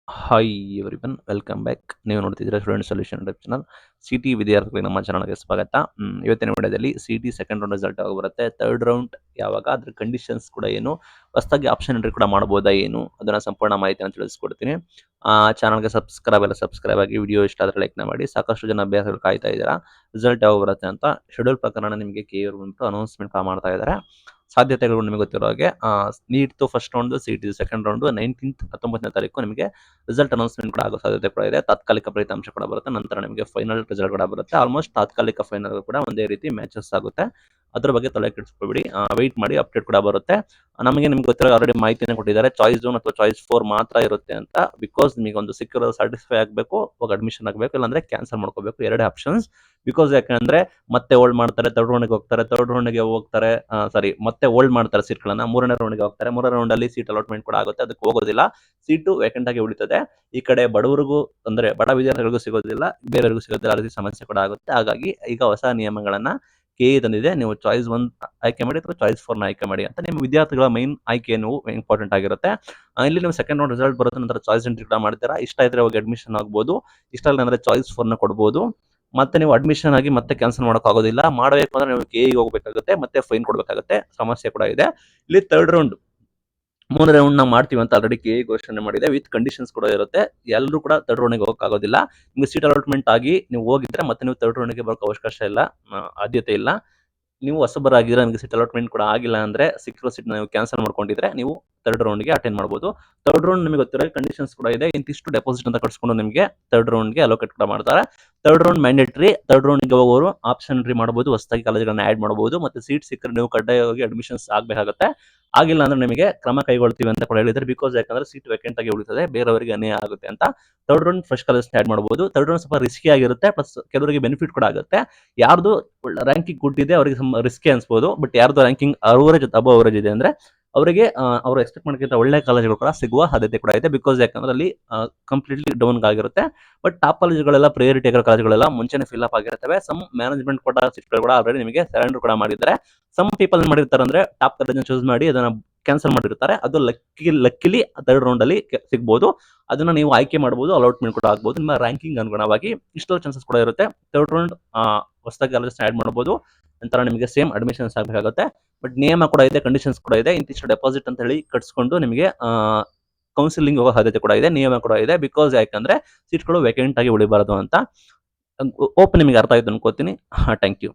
Hi everyone welcome back. ನೀವು ನೋಡ್ತಿದ್ದೀರಾ student solution YouTube channel. City ವಿದ್ಯಾರ್ಥಿಗಳಿಗೆ ನಮ್ಮ ಚಾನಲ್ಗೆ ಸ್ವಾಗತ. ಇವತ್ತಿನ ವಿಡಿಯೋದಲ್ಲಿ ಸಿಟಿ ಸೆಕೆಂಡ್ ರೌಂಡ್ ರಿಸಲ್ಟ್ ಆಗಿ ಬರುತ್ತೆ. ಥರ್ಡ್ ರೌಂಡ್ ಯಾವಾಗ, ಅದ್ರ ಕಂಡೀಷನ್ಸ್ ಕೂಡ ಏನು, ಹೊಸದಾಗಿ ಆಪ್ಷನ್ ಎಂಟ್ರಿ ಕೂಡ ಮಾಡ್ಬೋದಾ ಏನು, ಅದನ್ನ ಸಂಪೂರ್ಣ ಮಾಹಿತಿಯನ್ನು ತಿಳಿಸ್ಕೊಡ್ತೀನಿ. ಚಾನಲ್ಗೆ ಸಬ್ಸ್ಕ್ರೈಬ್ ಆಗಿ, ವಿಡಿಯೋ ಇಷ್ಟ ಆದರೆ ಲೈಕ್ನ ಮಾಡಿ. ಸಾಕಷ್ಟು ಜನ ಅಭ್ಯಾಸಗಳು ಕಾಯ್ತಾ ಇದ್ದೀರಾ ರಿಸಲ್ಟ್ ಯಾವಾಗ ಬರುತ್ತೆ ಅಂತ. ಶೆಡ್ಯೂಲ್ ಪ್ರಕಾರ ನಿಮಗೆ ಕೆ ಬಂದ್ಬಿಟ್ಟು ಅನೌನ್ಸ್ಮೆಂಟ್ ಮಾಡ್ತಾ ಇದ್ದಾರೆ. ಸಾಧ್ಯತೆಗಳು ನಿಮಗೆ ಗೊತ್ತಿರೋ ಹಾಗೆ NEET first round, city second round 19ನೇ ತಾರೀಕು ನಿಮಗೆ ರಿಸಲ್ಟ್ ಅನೌನ್ಸ್ಮೆಂಟ್ ಕೂಡ ಆಗೋ ಸಾಧ್ಯತೆ ಕೂಡ ಇದೆ. ತಾತ್ಕಾಲಿಕ ಫಲಿತಾಂಶ ಕೂಡ ಬರುತ್ತೆ, ನಂತರ ನಿಮಗೆ ಫೈನಲ್ ರಿಸಲ್ಟ್ ಕೂಡ ಬರುತ್ತೆ. ಆಲ್ಮೋಸ್ಟ್ ತಾತ್ಕಾಲಿಕ ಫೈನಲ್ ಕೂಡ ಒಂದೇ ರೀತಿ ಮ್ಯಾಚಸ್ ಆಗುತ್ತೆ. ಅದ್ರ ಬಗ್ಗೆ ತಲೆ ಕೆಡಿಸ್ಕೊಬೇಡಿ, ವೆಯ್ಟ್ ಮಾಡಿ, ಅಪ್ಡೇಟ್ ಕೂಡ ಬರುತ್ತೆ. ನಿಮ್ಗೆ ಗೊತ್ತಿರೋ ಆಲ್ರೆಡಿ ಮಾಹಿತಿನ ಕೊಟ್ಟಿದ್ದಾರೆ. ಚಾಯ್ಸ್ 1 ಅಥವಾ ಚಾಯ್ಸ್ 4 ಮಾತ್ರ ಇರುತ್ತೆ ಅಂತ. ಬಿಕಾಸ್ ನಿಮಗೆ ಒಂದು ಸಿಕ್ಕಿರೋ ಸ್ಯಾಟಿಸ್ಫೈ ಆಗಬೇಕು, ಹೋಗಿ ಅಡ್ಮಿಷನ್ ಆಗಬೇಕು, ಇಲ್ಲಾಂದ್ರೆ ಕ್ಯಾನ್ಸಲ್ ಮಾಡ್ಕೋಬೇಕು. ಎರಡೇ ಆಪ್ಷನ್ಸ್. ಬಿಕಾಸ್ ಯಾಕಂದ್ರೆ ಮತ್ತೆ ಹೋಲ್ಡ್ ಮಾಡ್ತಾರೆ, ಥರ್ಡ್ ರೌಂಡ್ಗೆ ಹೋಗ್ತಾರೆ, ಮತ್ತೆ ಹೋಲ್ಡ್ ಮಾಡ್ತಾರೆ ಸೀಟ್ಗಳನ್ನ. ಮೂರನೇ ರೌಂಡ್ಗೆ ಹೋಗ್ತಾರೆ, ಮೂರನೇ ರೌಂಡ್ ಅಲ್ಲಿ ಸೀಟ್ ಅಲಾಟ್ಮೆಂಟ್ ಕೂಡ ಆಗುತ್ತೆ, ಅದಕ್ಕೆ ಹೋಗೋದಿಲ್ಲ. ಸೀಟು ವೇಕೆಂಟ್ ಆಗಿ ಉಳಿತದೆ. ಈ ಕಡೆ ಬಡವರಿಗೂ, ಅಂದ್ರೆ ಬಡ ವಿದ್ಯಾರ್ಥಿಗಳಿಗೂ ಸಿಗೋದಿಲ್ಲ, ಬೇರೆಯವರಿಗೂ ಸಿಗೋದಿಲ್ಲ, ಆ ರೀತಿ ಸಮಸ್ಯೆ ಕೂಡ ಆಗುತ್ತೆ. ಹಾಗಾಗಿ ಈಗ ಹೊಸ ನಿಯಮಗಳನ್ನ ಕೆಇ ತಂದಿದೆ. ನೀವು ಚಾಯ್ಸ್ 1 ಆಯ್ಕೆ ಮಾಡಿ ಅಥವಾ ಚಾಯ್ಸ್ 4 ಆಯ್ಕೆ ಮಾಡಿ ಅಂತ. ನಿಮ್ಮ ವಿದ್ಯಾರ್ಥಿಗಳ ಮೈನ್ ಆಯ್ಕೆ ಇಂಪಾರ್ಟೆಂಟ್ ಆಗಿರುತ್ತೆ. ಇಲ್ಲಿ ನೀವು ಸೆಕೆಂಡ್ ರೌಂಡ್ ರಿಸಲ್ಟ್ ಬರುತ್ತೆ, ನಂತರ ಚಾಯ್ಸ್ ಎಂಟ್ರಿ ಕೂಡ ಮಾಡ್ತೀರಾ. ಇಷ್ಟ ಇದ್ರೆ ಹೋಗಿ ಅಡ್ಮಿಷನ್ ಆಗ್ಬೋದು, ಇಷ್ಟ ಇಲ್ಲ ಅಂದ್ರೆ ಚಾಯ್ಸ್ 4 ಕೊಡ್ಬೋದು. ಮತ್ತೆ ನೀವು ಅಡ್ಮಿಷನ್ ಆಗಿ ಮತ್ತೆ ಕ್ಯಾನ್ಸಲ್ ಮಾಡೋಕೆ ಆಗೋದಿಲ್ಲ. ಮಾಡಬೇಕು ಅಂದ್ರೆ ನೀವು ಕೆಇಗೆ ಹೋಗಬೇಕಾಗುತ್ತೆ, ಮತ್ತೆ ಫೈನ್ ಕೊಡಬೇಕಾಗುತ್ತೆ. ಸಮಸ್ಯೆ ಕೂಡ ಇದೆ. ಇಲ್ಲಿ ಥರ್ಡ್ ರೌಂಡ್, ಮೂರನೇ ರೌಂಡ್ ನಾವು ಮಾಡ್ತೀವಿ ಅಂತ ಆಲ್ರೆಡಿ ಕೆಇ ಘೋಷಣೆ ಮಾಡಿದೆ. ವಿತ್ ಕಂಡೀಷನ್ಸ್ ಕೂಡ ಇರುತ್ತೆ. ಎಲ್ಲರೂ ಕೂಡ ಥರ್ಡ್ ರೌಂಡ್ಗೆ ಹೋಗೋಕ್ಕಾಗೋದಿಲ್ಲ. ನಿಮ್ಗೆ ಸೀಟ್ ಅಲಾಟ್ಮೆಂಟ್ ಆಗಿ ನೀವು ಹೋಗಿದ್ರೆ ಮತ್ತೆ ನೀವು ಥರ್ಡ್ ರೌಂಡ್ಗೆ ಬರೋಕೆ ಅವಕಾಶ ಇಲ್ಲ, ಆದ್ಯತೆ ಇಲ್ಲ. ನೀವು ಹೊಸಬರಾಗಿದ್ರೆ, ನಿಮಗೆ ಸೀಟ್ ಅಲಾಟ್ಮೆಂಟ್ ಕೂಡ ಆಗಿಲ್ಲ ಅಂದ್ರೆ, ಸಿಕ್ಕಿರೋ ಸೀಟ್ ನೀವು ಕ್ಯಾನ್ಸಲ್ ಮಾಡ್ಕೊಂಡಿದ್ರೆ ನೀವು ಥರ್ಡ್ ರೌಂಡ್ಗೆ ಅಟೆಂಡ್ ಮಾಡಬಹುದು. ಥರ್ಡ್ ರೌಂಡ್ ನಿಮಗೆ ಗೊತ್ತಿರೋ ಕಂಡೀಷನ್ಸ್ ಕೂಡ ಇದೆ. ಇಂತಿಷ್ಟು ಡೆಪಾಸಿಟ್ ಅಂತ ಕಟ್ಸ್ಕೊಂಡು ನಿಮಗೆ ಥರ್ಡ್ ರೌಂಡ್ಗೆ ಅಲೋಕೇಟ್ ಕೂಡ ಮಾಡ್ತಾರೆ. Third round mandatory. ಥರ್ಡ್ ರೌಂಡ್ಗೆ ಹೋಗೋರು ಆಪ್ಷನ್ ಎಂಟ್ರಿ ಮಾಡಬಹುದು, ಹೊಸದಾಗಿ ಕಾಲೇಜ್ಗಳನ್ನ ಆಡ್ ಮಾಡಬಹುದು. ಮತ್ತೆ ಸೀಟ್ ಸಿಕ್ಕರೆ ನೀವು ಕಡ್ಡಾಯವಾಗಿ ಅಡ್ಮಿಷನ್ಸ್ ಆಗಬೇಕಾಗುತ್ತೆ. ಆಗಿಲ್ಲ ಅಂದ್ರೆ ನಿಮಗೆ ಕ್ರಮ ಕೈಗೊಳ್ತೀವಿ ಅಂತ ಕೂಡ ಹೇಳಿದ್ದಾರೆ. ಬಿಕಾಸ್ ಯಾಕಂದ್ರೆ ಸೀಟ್ ವೇಕೆಂಟ್ ಆಗಿ ಉಳಿತದೆ, ಬೇರೆಯವರಿಗೆ ಅನ್ಯಾಯ ಆಗುತ್ತೆ ಅಂತ. Third round fresh college add ಮಾಡಬಹುದು. ಥರ್ಡ್ ರೌಂಡ್ ಸ್ವಲ್ಪ ರಿಸ್ಕಿ ಆಗಿರುತ್ತೆ, ಪ್ಲಸ್ ಕೆಲವರಿಗೆ ಬೆನಿಫಿಟ್ ಕೂಡ ಆಗುತ್ತೆ. ಯಾರ್ದು ರ್ಯಾಂಕಿಂಗ್ ಗುಡ್ ಅವರಿಗೆ ರಿಸ್ಕಿ ಅನ್ಸ್ಬೋದು. ಬಟ್ ಯಾರ್ದು ರ್ಯಾಂಕಿಂಗ್ ಅಬವ್ ಅವರೇಜ್ ಇದೆ ಅಂದ್ರೆ ಅವರಿಗೆ ಅವರು ಎಕ್ಸ್ಪೆಕ್ಟ್ ಮಾಡೋಕ್ಕಿಂತ ಒಳ್ಳೆ ಕಾಲೇಜುಗಳು ಕೂಡ ಸಿಗುವ ಸಾಧ್ಯತೆ ಕೂಡ ಇದೆ. ಬಿಕಾಸ್ ಯಾಕಂದ್ರೆ ಅಲ್ಲಿ ಕಂಪ್ಲೀಟ್ಲಿ ಡೌನ್ ಆಗಿರುತ್ತೆ. ಬಟ್ ಟಾಪ್ ಕಾಲೇಜುಗಳೆಲ್ಲ, ಪ್ರಯಾರಿಟಿ ಆಗಿರೋ ಕಾಲೇಜುಗಳೆಲ್ಲ ಮುಂಚೆನೆ ಫಿಲ್ ಅಪ್ ಆಗಿರ್ತವೆ. ಸಮ್ ಮ್ಯಾನೇಜ್ಮೆಂಟ್ ಕೂಡ ಸೀಟ್ಗಳು ಕೂಡ ಆಲ್ರೆಡಿ ನಿಮಗೆ ಸರೆಂಡರ್ ಕೂಡ ಮಾಡಿದ್ದಾರೆ. ಸಮ್ ಪೀಪಲ್ ಏನ್ ಮಾಡಿರ್ತಾರೆ ಅಂದ್ರೆ ಟಾಪ್ ಕಾಲೇಜ್ ಚೂಸ್ ಮಾಡಿ ಅದನ್ನ ಕ್ಯಾನ್ಸಲ್ ಮಾಡಿರ್ತಾರೆ. ಅದು ಲಕ್ಕಿಲಿ ಥರ್ಡ್ ರೌಂಡ್ ಅಲ್ಲಿ ಸಿಗಬಹುದು. ಅದನ್ನ ನೀವು ಆಯ್ಕೆ ಮಾಡಬಹುದು, ಅಲಾಟ್ಮೆಂಟ್ ಕೂಡ ಆಗಬಹುದು. ನಿಮ್ಮ ರ್ಯಾಂಕಿಂಗ್ ಅನುಗುಣವಾಗಿ ಇಷ್ಟೋ ಚಾನ್ಸಸ್ ಕೂಡ ಇರುತ್ತೆ. ಥರ್ಡ್ ರೌಂಡ್ ಹೊಸದಾಗಿ ಕಾಲೇಜಸ್ ಆಡ್ ಮಾಡಬಹುದು, ನಂತರ ನಿಮಗೆ ಸೇಮ್ ಅಡ್ಮಿಷನ್ಸ್ ಆಗಬೇಕಾಗುತ್ತೆ. ಬಟ್ ನಿಯಮ ಕೂಡ ಇದೆ, ಕಂಡೀಷನ್ಸ್ ಕೂಡ ಇದೆ. ಇಂತಿಷ್ಟು ಡೆಪಾಸಿಟ್ ಅಂತ ಹೇಳಿ ಕಟ್ಸ್ಕೊಂಡು ನಿಮಗೆ ಕೌನ್ಸಿಲಿಂಗ್ ಹೋಗೋ ಸಾಧ್ಯತೆ ಕೂಡ ಇದೆ, ನಿಯಮ ಕೂಡ ಇದೆ. ಬಿಕಾಸ್ ಯಾಕಂದ್ರೆ ಸೀಟ್ಗಳು ವೇಕೆಂಟ್ ಆಗಿ ಉಳಿಬಾರದು ಅಂತ. ಓಪನ್ ನಿಮಗೆ ಅರ್ಥ ಆಯ್ತು ಅನ್ಕೋತೀನಿ. Thank you.